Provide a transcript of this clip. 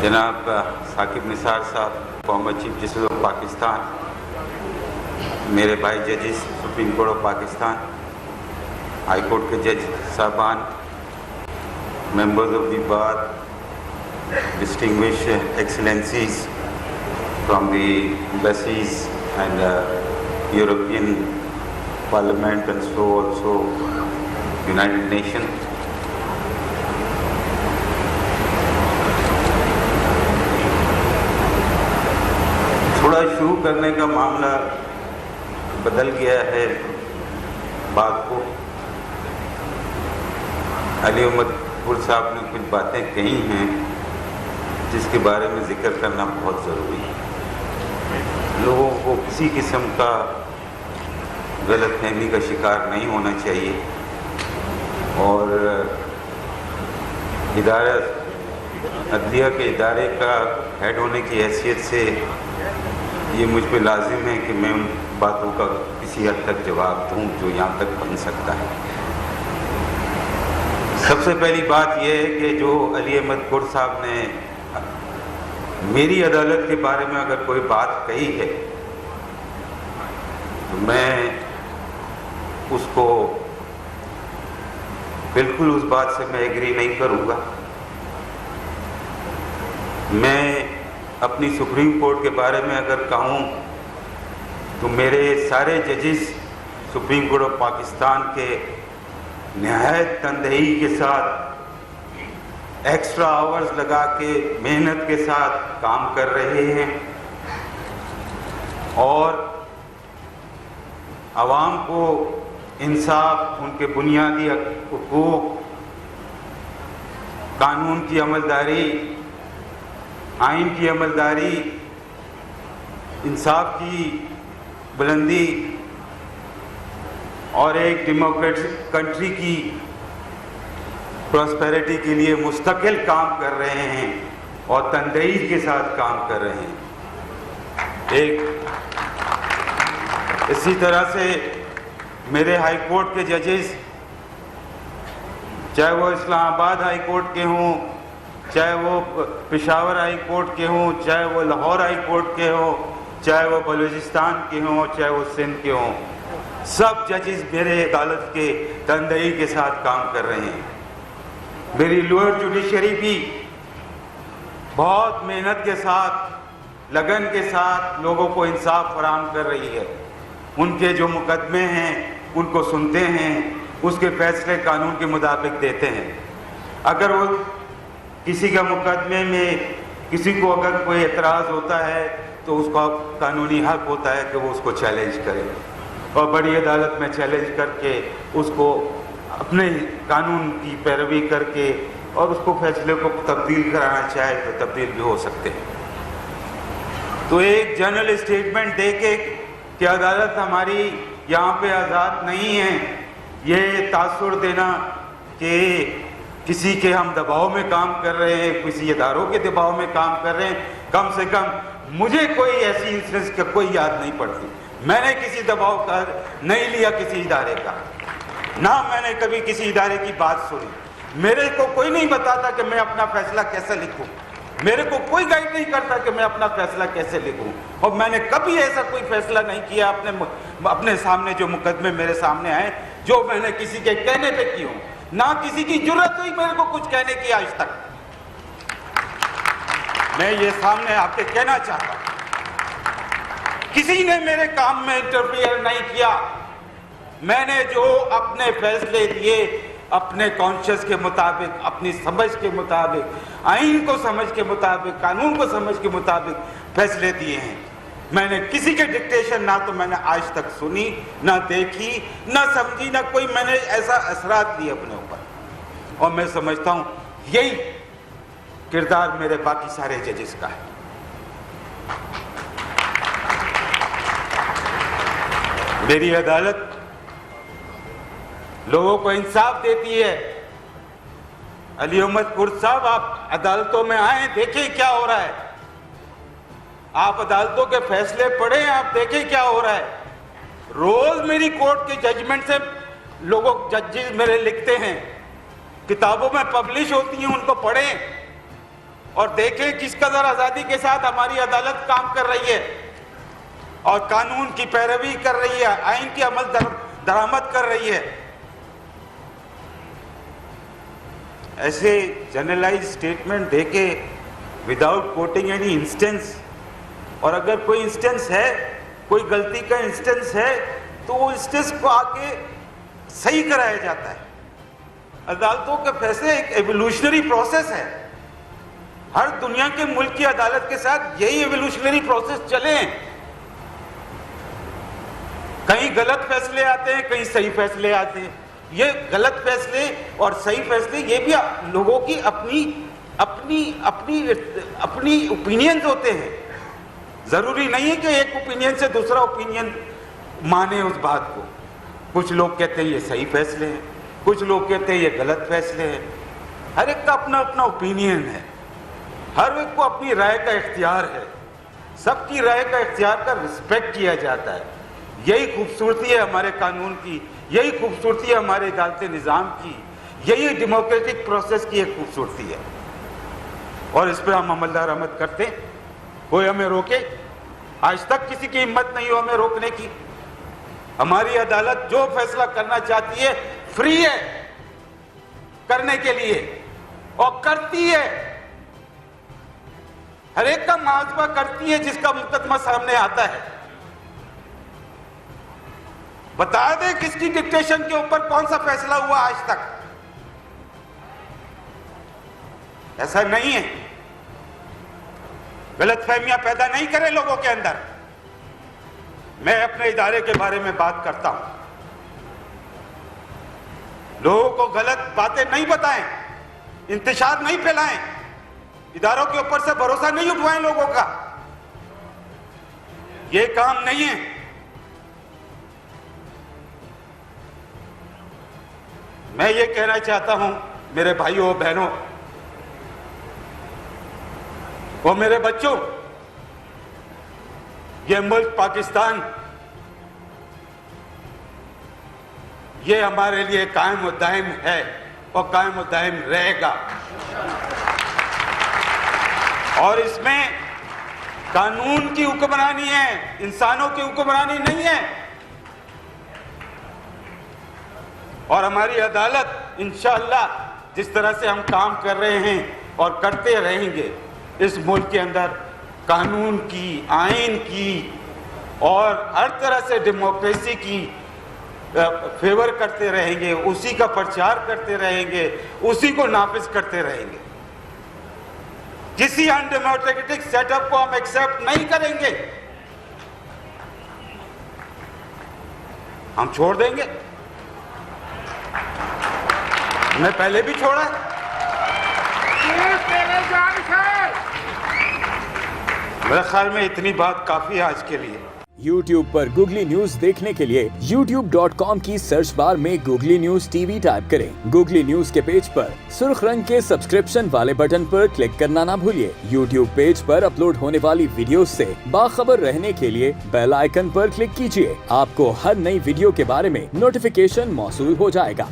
جناب ثاقب نثار صاحب، former chief justice of Pakistan, میرے بھائی ججز supreme court of Pakistan, high court کے جج صاحبان، members of the bar, distinguished excellencies from the embassies and European parliament and so also United Nation. تھوڑا شروع کرنے کا معاملہ بدل گیا ہے بات کو. علی احمد پور صاحب نے کچھ باتیں کہی ہیں جس کے بارے میں ذکر کرنا بہت ضروری ہے. لوگوں کو کسی قسم کا غلط فہمی کا شکار نہیں ہونا چاہیے، اور ادارہ عدلیہ کے ادارے کا ہیڈ ہونے کی حیثیت سے یہ مجھ پہ لازم ہے کہ میں ان باتوں کا کسی حد تک جواب دوں جو یہاں تک بن سکتا ہے. سب سے پہلی بات یہ ہے کہ جو علی احمد پور صاحب نے میری عدالت کے بارے میں اگر کوئی بات کہی ہے تو میں اس کو بالکل اس بات سے میں ایگری نہیں کروں گا. میں اپنی سپریم کورٹ کے بارے میں اگر کہوں تو میرے سارے ججز سپریم کورٹ آف پاکستان کے نہایت تندہی کے ساتھ ایکسٹرا آورز لگا کے محنت کے ساتھ کام کر رہے ہیں، اور عوام کو انصاف، ان کے بنیادی حقوق، قانون کی عملداری، آئین کی عملداری، انصاف کی بلندی اور ایک ڈیموکریٹک کنٹری کی پراسپیرٹی کے لیے مستقل کام کر رہے ہیں اور تندہی کے ساتھ کام کر رہے ہیں. اسی طرح سے میرے ہائی کورٹ کے ججز، چاہے وہ اسلام آباد ہائی کورٹ کے ہوں، چاہے وہ پشاور ہائی کورٹ کے ہوں، چاہے وہ لاہور ہائی کورٹ کے ہوں، چاہے وہ بلوچستان کے ہوں، چاہے وہ سندھ کے ہوں، سب ججز میرے عدالت کے تندہی کے ساتھ کام کر رہے ہیں. میری لوئر جوڈیشری بھی بہت محنت کے ساتھ، لگن کے ساتھ لوگوں کو انصاف فراہم کر رہی ہے. ان کے جو مقدمے ہیں ان کو سنتے ہیں، اس کے فیصلے قانون کے مطابق دیتے ہیں. اگر وہ کسی کا مقدمے میں کسی کو اگر کوئی اعتراض ہوتا ہے تو اس کا قانونی حق ہوتا ہے کہ وہ اس کو چیلنج کرے، اور بڑی عدالت میں چیلنج کر کے اس کو اپنے قانون کی پیروی کر کے اور اس کو فیصلے کو تبدیل کرانا چاہے تو تبدیل بھی ہو سکتے ہیں. تو ایک جنرل اسٹیٹمنٹ دے کے کہ عدالت ہماری یہاں پہ آزاد نہیں ہے، یہ تاثر دینا کہ کسی کے ہم دباؤ میں کام کر رہے ہیں، کسی اداروں کے دباؤ میں کام کر رہے ہیں، کم سے کم مجھے کوئی ایسی انسٹنس کا کوئی یاد نہیں پڑتی. میں نے کسی دباؤ کا نہیں لیا کسی ادارے کا، نہ میں نے کبھی کسی ادارے کی بات سنی. میرے کو کوئی نہیں بتاتا کہ میں اپنا فیصلہ کیسے لکھوں، میرے کو کوئی گائیڈ نہیں کرتا کہ میں اپنا فیصلہ کیسے لکھوں، اور میں نے کبھی ایسا کوئی فیصلہ نہیں کیا اپنے سامنے جو مقدمے میرے سامنے آئے جو میں نے کسی کے کہنے پہ کی ہوں. نہ کسی کی جرت ہوئی میرے کو کچھ کہنے کی آج تک. میں یہ سامنے آپ کے کہنا چاہتا ہوں، کسی نے میرے کام میں انٹرفیئر نہیں کیا. میں نے جو اپنے فیصلے دیے اپنے کانشس کے مطابق، اپنی سمجھ کے مطابق، آئین کو سمجھ کے مطابق، قانون کو سمجھ کے مطابق فیصلے دیے ہیں. میں نے کسی کے ڈکٹیشن نہ تو میں نے آج تک سنی، نہ دیکھی، نہ سمجھی، نہ کوئی میں نے ایسا اثرات دیے اپنے اوپر. اور میں سمجھتا ہوں یہی کردار میرے باقی سارے ججز کا ہے. میری عدالت لوگوں کو انصاف دیتی ہے. علی احمد پور صاحب، آپ عدالتوں میں آئیں، دیکھیں کیا ہو رہا ہے. آپ عدالتوں کے فیصلے پڑھیں، آپ دیکھیں کیا ہو رہا ہے. روز میری کورٹ کے ججمنٹ سے لوگوں ججز میرے لکھتے ہیں، کتابوں میں پبلش ہوتی ہیں، ان کو پڑھیں. اور دیکھیں کس قدر آزادی کے ساتھ ہماری عدالت کام کر رہی ہے اور قانون کی پیروی کر رہی ہے، آئین کی عمل درآمد کر رہی ہے۔ ایسے جنرلائز اسٹیٹمنٹ دے کے وداؤٹ کوٹنگ اینی انسٹنس، اور اگر کوئی انسٹنس ہے، کوئی غلطی کا انسٹنس ہے تو وہ انسٹنس کو آ کے صحیح کرایا جاتا ہے۔ عدالتوں کے فیصلے ایک ایوولوشنری پروسیس ہے، ہر دنیا کے ملک کی عدالت کے ساتھ یہی ایوولوشنری پروسیس چلے ہیں۔ کہیں غلط فیصلے آتے ہیں، کہیں صحیح فیصلے آتے ہیں۔ یہ غلط فیصلے اور صحیح فیصلے یہ بھی لوگوں کی اپنی اوپینینز ہوتے ہیں۔ ضروری نہیں ہے کہ ایک اوپینین سے دوسرا اوپینین مانے اس بات کو۔ کچھ لوگ کہتے ہیں یہ صحیح فیصلے ہیں، کچھ لوگ کہتے ہیں یہ غلط فیصلے ہیں۔ ہر ایک کا اپنا اپنا اوپینین ہے، ہر ایک کو اپنی رائے کا اختیار ہے، سب کی رائے کا اختیار کا رسپیکٹ کیا جاتا ہے۔ یہی خوبصورتی ہے ہمارے قانون کی، یہی خوبصورتی ہے ہمارے عدالتی نظام کی، یہی ڈیموکریٹک پروسیس کی ایک خوبصورتی ہے، اور اس پہ ہم عمل درآمد کرتے ہیں۔ کوئی ہمیں روکے؟ آج تک کسی کی ہمت نہیں ہو ہمیں روکنے کی۔ ہماری عدالت جو فیصلہ کرنا چاہتی ہے فری ہے کرنے کے لیے، اور کرتی ہے، ہر ایک کا محاسبہ کرتی ہے جس کا مقدمہ سامنے آتا ہے۔ بتا دیں کس کی ڈکٹیشن کے اوپر کون سا فیصلہ ہوا آج تک؟ ایسا نہیں ہے۔ غلط فہمیاں پیدا نہیں کریں لوگوں کے اندر۔ میں اپنے ادارے کے بارے میں بات کرتا ہوں، لوگوں کو غلط باتیں نہیں بتائیں، انتشار نہیں پھیلائیں، اداروں کے اوپر سے بھروسہ نہیں اٹھوائیں لوگوں کا، یہ کام نہیں ہے۔ میں یہ کہنا چاہتا ہوں میرے بھائیوں بہنوں اور میرے بچوں، یہ ملک پاکستان یہ ہمارے لیے قائم و دائم ہے اور قائم و دائم رہے گا، اور اس میں قانون کی حکمرانی ہے، انسانوں کی حکمرانی نہیں ہے۔ اور ہماری عدالت انشاءاللہ جس طرح سے ہم کام کر رہے ہیں اور کرتے رہیں گے، اس ملک کے اندر قانون کی، آئین کی اور ہر طرح سے ڈیموکریسی کی فیور کرتے رہیں گے، اسی کا پرچار کرتے رہیں گے، اسی کو نافذ کرتے رہیں گے۔ کسی ان ڈیموکریٹک سیٹ اپ کو ہم ایکسیپٹ نہیں کریں گے، ہم چھوڑ دیں گے۔ ہم نے پہلے بھی چھوڑا ہے۔ میرے خیال میں اتنی بات کافی ہے آج کے لیے۔ YouTube پر گوگلی نیوز دیکھنے کے لیے youtube.com کی سرچ بار میں googly news T V type کریں۔ گوگلی نیوز کے پیج پر سرخ رنگ کے سبسکرپشن والے بٹن پر کلک کرنا نہ بھولیے۔ YouTube پیج پر اپلوڈ ہونے والی ویڈیوز سے باخبر رہنے کے لیے بیل آئیکن پر کلک کیجیے۔ آپ کو ہر نئی ویڈیو کے بارے میں نوٹیفیکیشن موصول ہو جائے گا۔